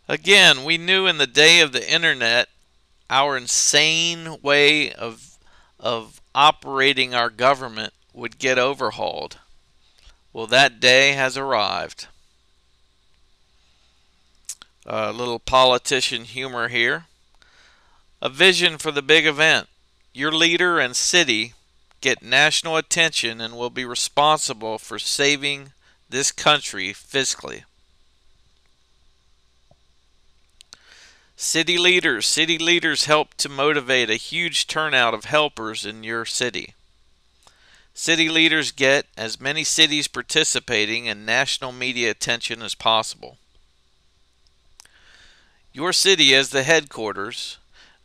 Again, we knew in the day of the internet our insane way of operating our government would get overhauled. Well, that day has arrived. A little politician humor here. A vision for the big event. Your leader and city get national attention and will be responsible for saving this country fiscally. City leaders help to motivate a huge turnout of helpers in your city. City leaders get as many cities participating in national media attention as possible. Your city as the headquarters.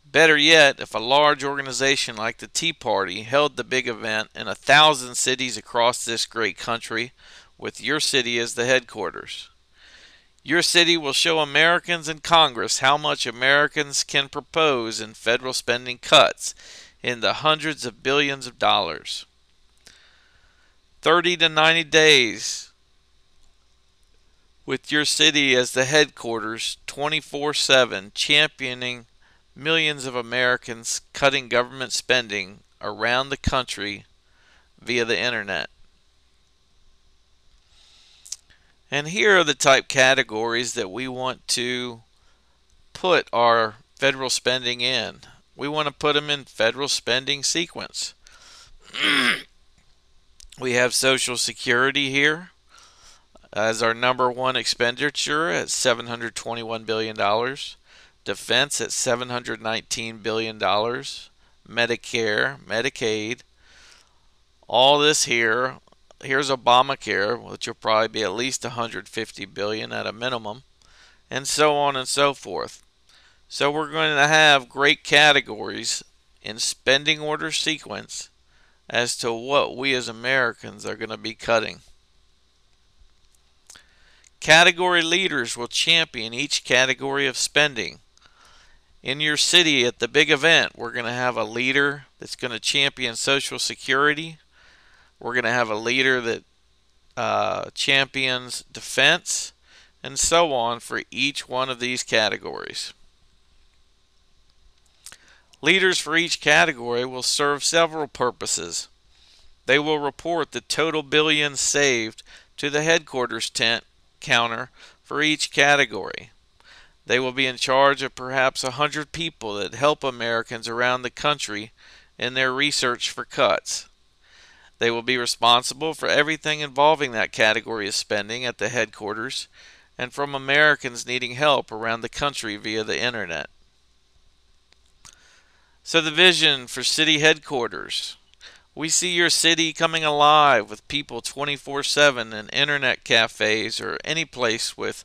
Better yet, if a large organization like the Tea Party held the big event in 1,000 cities across this great country with your city as the headquarters. Your city will show Americans in Congress how much Americans can propose in federal spending cuts in the hundreds of billions of dollars. 30 to 90 days with your city as the headquarters 24/7 championing millions of Americans cutting government spending around the country via the internet. And here are the type categories that we want to put our federal spending in. We want to put them in federal spending sequence. We have Social Security here as our number one expenditure at $721 billion. Defense at $719 billion. Medicare, Medicaid. All this here. Here's Obamacare, which will probably be at least $150 billion at a minimum, and so on and so forth. So we're going to have great categories in spending order sequence as to what we as Americans are going to be cutting. Category leaders will champion each category of spending. In your city at the big event, we're going to have a leader that's going to champion Social Security. We're going to have a leader that champions defense, and so on for each one of these categories. Leaders for each category will serve several purposes. They will report the total billions saved to the headquarters tent counter for each category. They will be in charge of perhaps 100 people that help Americans around the country in their research for cuts. They will be responsible for everything involving that category of spending at the headquarters and from Americans needing help around the country via the internet. So the vision for city headquarters. We see your city coming alive with people 24/7 in internet cafes or any place with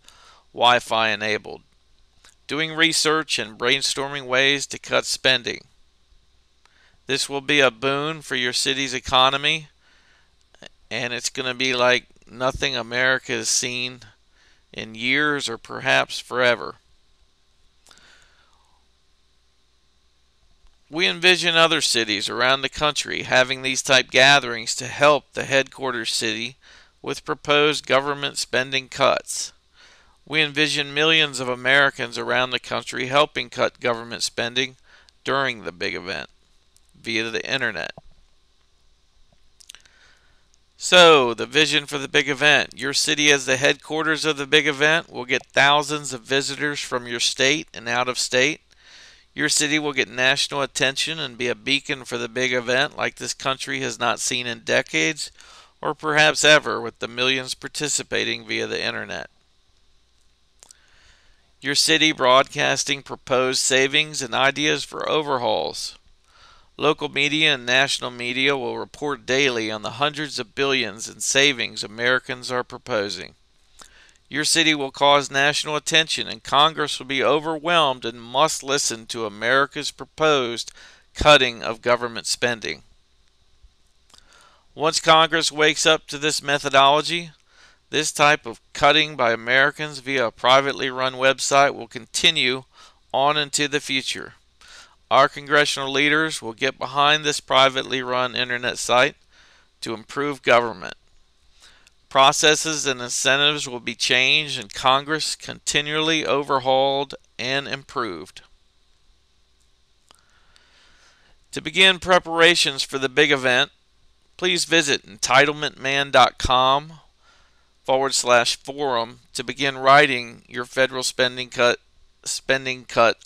Wi-Fi enabled, doing research and brainstorming ways to cut spending. This will be a boon for your city's economy, and it's going to be like nothing America has seen in years or perhaps forever. We envision other cities around the country having these type gatherings to help the headquarters city with proposed government spending cuts. We envision millions of Americans around the country helping cut government spending during the big event via the internet. So, the vision for the big event. Your city as the headquarters of the big event will get thousands of visitors from your state and out of state. Your city will get national attention and be a beacon for the big event like this country has not seen in decades or perhaps ever, with the millions participating via the internet. Your city broadcasting proposed savings and ideas for overhauls. Local media and national media will report daily on the hundreds of billions in savings Americans are proposing. Your city will cause national attention, and Congress will be overwhelmed and must listen to America's proposed cutting of government spending. Once Congress wakes up to this methodology, this type of cutting by Americans via a privately run website will continue on into the future. Our congressional leaders will get behind this privately run internet site to improve government. Processes and incentives will be changed and Congress continually overhauled and improved. To begin preparations for the big event, please visit entitlementman.com/forum to begin writing your federal spending cut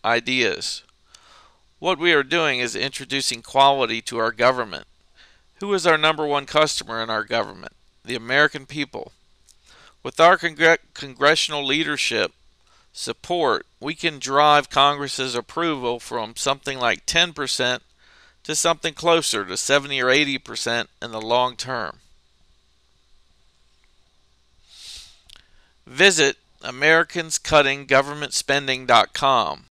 ideas. What we are doing is introducing quality to our government. Who is our number one customer in our government? The American people. With our congressional leadership support, we can drive Congress's approval from something like 10% to something closer to 70 or 80% in the long term. Visit AmericansCuttingGovernmentSpending.com